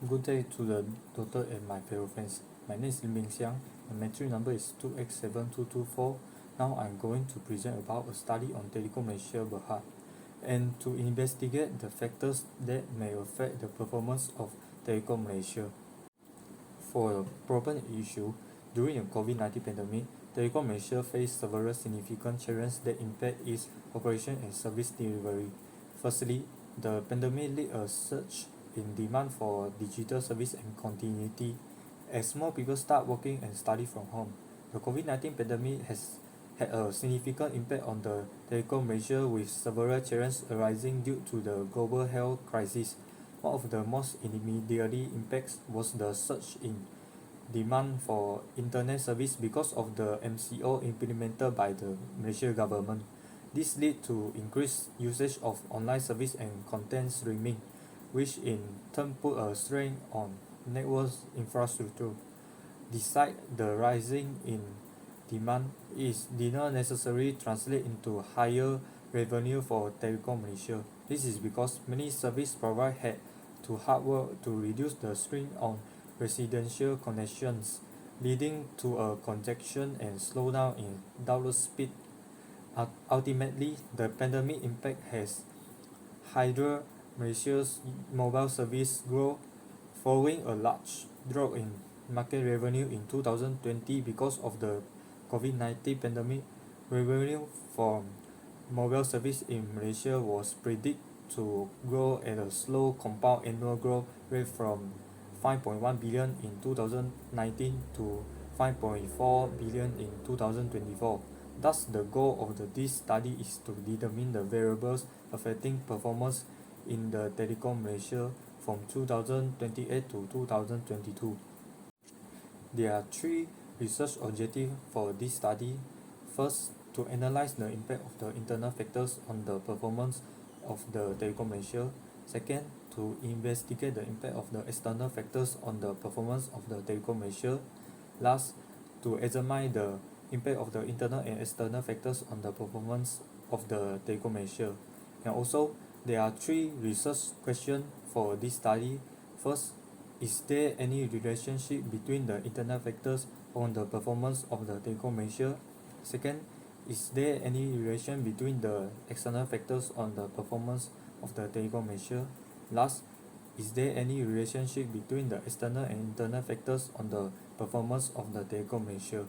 Good day to the doctor and my fellow friends. My name is Lim Ming Xiang. My metric number is 2x7224. Now I'm going to present about a study on Telecom Malaysia Berhad and to investigate the factors that may affect the performance of Telecom Malaysia. For a problem issue, during the COVID-19 pandemic, Telecom Malaysia faced several significant challenges that impact its operation and service delivery. Firstly, the pandemic led a surge in demand for digital service and continuity. As more people start working and study from home, the COVID-19 pandemic has had a significant impact on the Telecom Malaysia with several challenges arising due to the global health crisis. One of the most immediate impacts was the surge in demand for internet service because of the MCO implemented by the Malaysian government. This led to increased usage of online service and content streaming, which in turn put a strain on network infrastructure. Despite the rising in demand, it did not necessarily translate into higher revenue for Telecom Malaysia. This is because many service providers had to hard work to reduce the strain on residential connections, leading to a congestion and slowdown in download speed. Ultimately, the pandemic impact has hindered Malaysia's mobile service growth following a large drop in market revenue in 2020 because of the COVID-19 pandemic. Revenue from mobile service in Malaysia was predicted to grow at a slow compound annual growth rate from 5.1 billion in 2019 to 5.4 billion in 2024. Thus, the goal of this study is to determine the variables affecting performance in the Telecom Malaysia from 2028 to 2022. There are three research objectives for this study. First, to analyze the impact of the internal factors on the performance of the Telecom Malaysia. Second, to investigate the impact of the external factors on the performance of the Telecom Malaysia. Last, to examine the impact of the internal and external factors on the performance of the Telecom Malaysia. And also, there are three research questions for this study. First, is there any relationship between the internal factors on the performance of the Telecom Malaysia? Second, is there any relation between the external factors on the performance of the Telecom Malaysia? Last, is there any relationship between the external and internal factors on the performance of the Telecom Malaysia?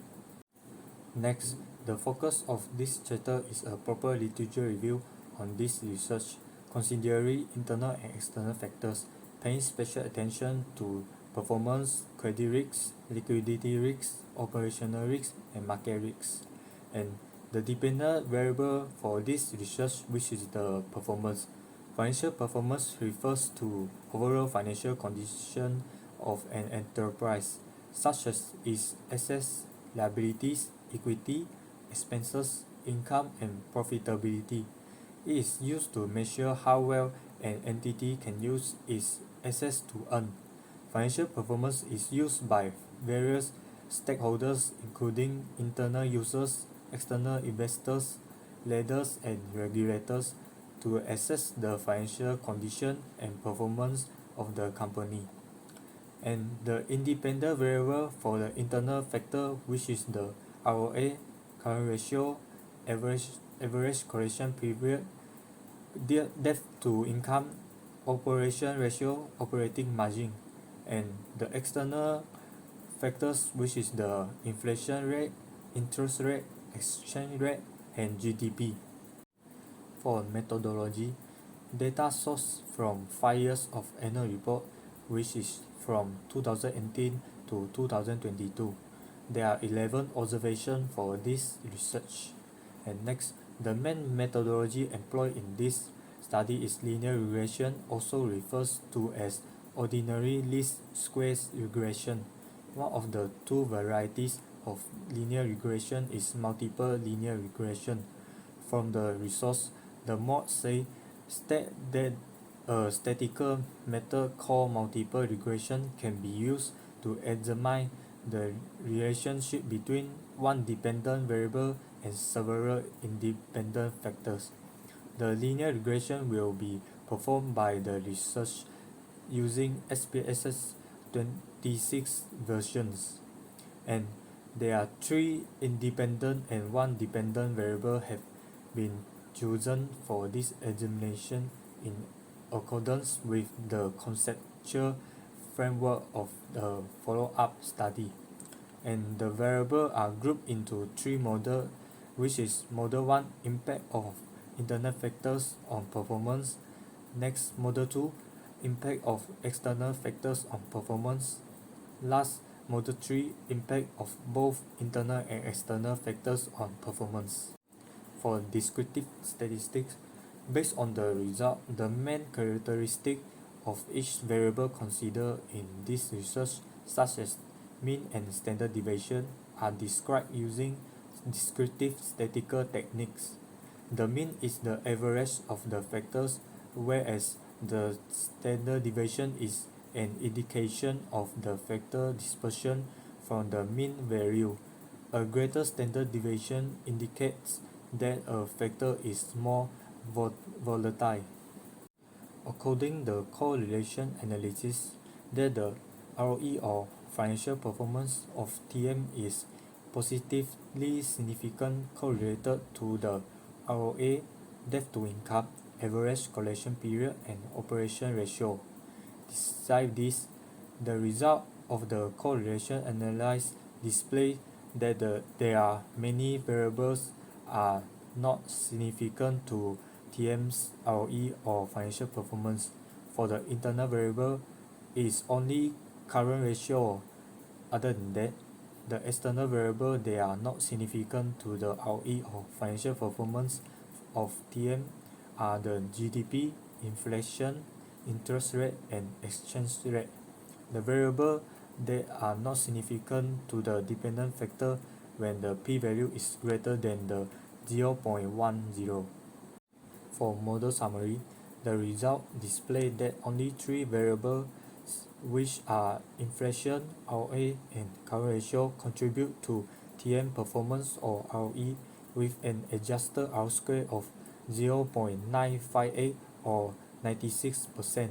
Next, the focus of this chapter is a proper literature review on this research, considering internal and external factors, paying special attention to performance, credit risks, liquidity risks, operational risks, and market risks. And the dependent variable for this research, which is the performance. Financial performance refers to overall financial condition of an enterprise, such as its assets, liabilities, equity, expenses, income, and profitability. It is used to measure how well an entity can use its assets to earn. Financial performance is used by various stakeholders including internal users, external investors, lenders, and regulators to assess the financial condition and performance of the company. And the independent variable for the internal factor, which is the ROA, current ratio, average collection period, debt to income, operation ratio, operating margin. And the external factors, which is the inflation rate, interest rate, exchange rate, and GDP. For methodology, data sourced from 5 years of annual report, which is from 2018 to 2022. There are 11 observations for this research. And next, the main methodology employed in this study is linear regression, also refers to as ordinary least squares regression. One of the two varieties of linear regression is multiple linear regression. From the resource, the mod state that a statistical method called multiple regression can be used to examine the relationship between one dependent variable and several independent factors. The linear regression will be performed by the research using SPSS 26 versions, and there are 3 independent and 1 dependent variable have been chosen for this examination in accordance with the conceptual framework of the follow-up study. And the variables are grouped into 3 models, which is Model 1, impact of internal factors on performance. Next, Model 2, impact of external factors on performance. Last, Model 3, impact of both internal and external factors on performance. For descriptive statistics, based on the result, the main characteristic of each variable considered in this research, such as mean and standard deviation, are described using descriptive statistical techniques. The mean is the average of the factors, whereas the standard deviation is an indication of the factor dispersion from the mean value. A greater standard deviation indicates that a factor is more volatile. According to the correlation analysis, that the ROE or financial performance of TM is positively significant correlated to the ROA, debt to income, average collection period, and operation ratio. Besides this, the result of the correlation analysis display that there are many variables are not significant to TM's ROE or financial performance. For the internal variable, it is only current ratio. Other than that, the external variable, they are not significant to the ROE or financial performance of TM are the GDP, inflation, interest rate, and exchange rate. The variable that are not significant to the dependent factor when the p-value is greater than the 0.10. For model summary, the result display that only 3 variables, which are inflation, ROA, and current ratio, contribute to TM performance or ROE with an adjusted R-square of 0.958 or 96%.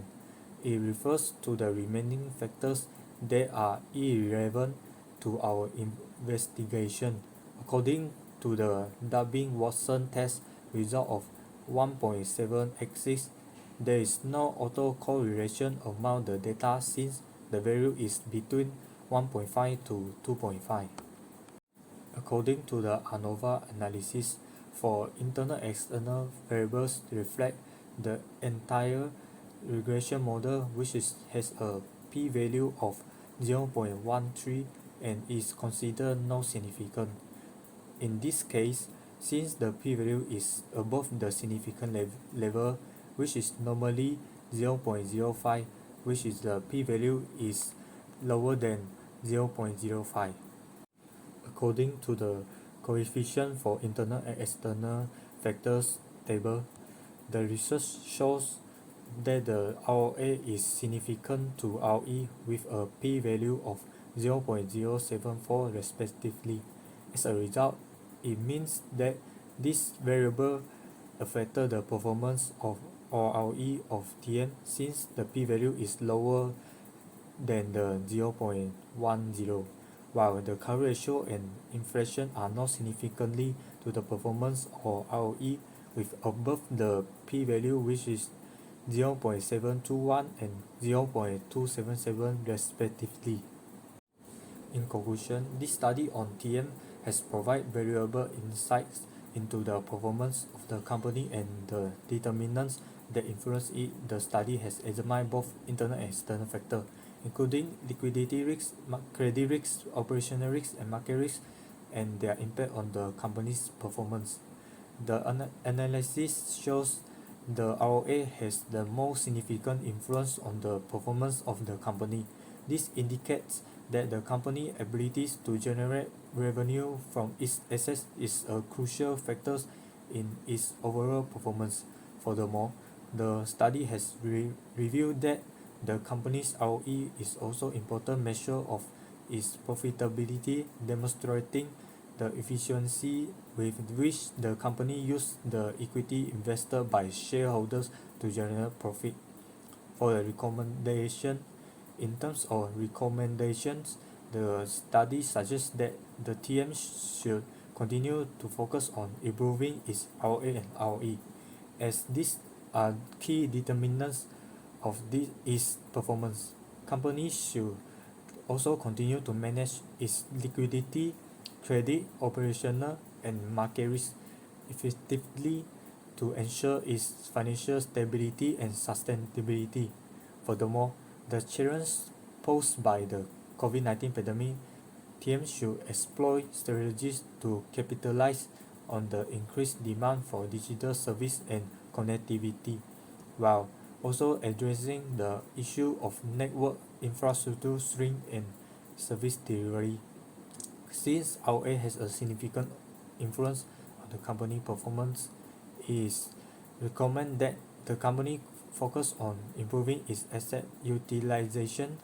It refers to the remaining factors that are irrelevant to our investigation. According to the Dubbin-Watson test result of 1.786, there is no autocorrelation among the data since the value is between 1.5 to 2.5. According to the ANOVA analysis, for internal and external variables reflect the entire regression model, which has a p-value of 0.13 and is considered not significant. In this case, since the p-value is above the significant level, which is normally 0.05, which is the p-value is lower than 0.05. According to the coefficient for internal and external factors table, the research shows that the ROA is significant to ROE with a p-value of 0.074 respectively. As a result, it means that this variable affected the performance of or ROE of TM since the p-value is lower than the 0.10, while the current ratio and inflation are not significantly to the performance or ROE with above the p-value, which is 0.721 and 0.277 respectively. In conclusion, this study on TM has provided valuable insights into the performance of the company and the determinants that influence it. The study has examined both internal and external factors, including liquidity risks, credit risks, operational risks, and market risks, and their impact on the company's performance. The analysis shows the ROA has the most significant influence on the performance of the company. This indicates that the company's abilities to generate revenue from its assets is a crucial factor in its overall performance. Furthermore, the study has revealed that the company's ROE is also an important measure of its profitability, demonstrating the efficiency with which the company used the equity invested by shareholders to generate profit. For the recommendation, in terms of recommendations, the study suggests that the TM should continue to focus on improving its ROA and ROE, as these are key determinants of its performance. Companies should also continue to manage its liquidity, credit, operational, and market risk effectively to ensure its financial stability and sustainability. Furthermore, the challenges posed by the COVID-19 pandemic, TM should explore strategies to capitalize on the increased demand for digital service and connectivity, while also addressing the issue of network infrastructure shrink and service delivery. Since ROA has a significant influence on the company performance, it is recommended that the company focus on improving its asset utilization.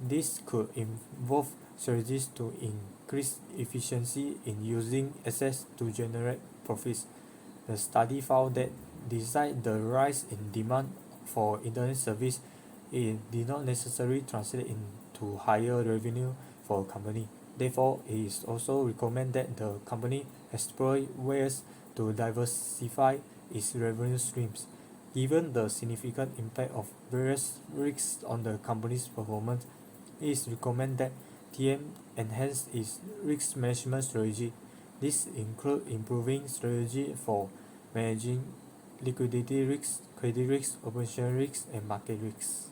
This could involve strategies to increase efficiency in using assets to generate profits. The study found that despite the rise in demand for internet service, it did not necessarily translate into higher revenue for a company. Therefore, it is also recommended that the company explore ways to diversify its revenue streams. Given the significant impact of various risks on the company's performance, it is recommended that TM enhance its risk management strategy. This includes improving strategy for managing liquidity risks, credit risks, operational risks, and market risks.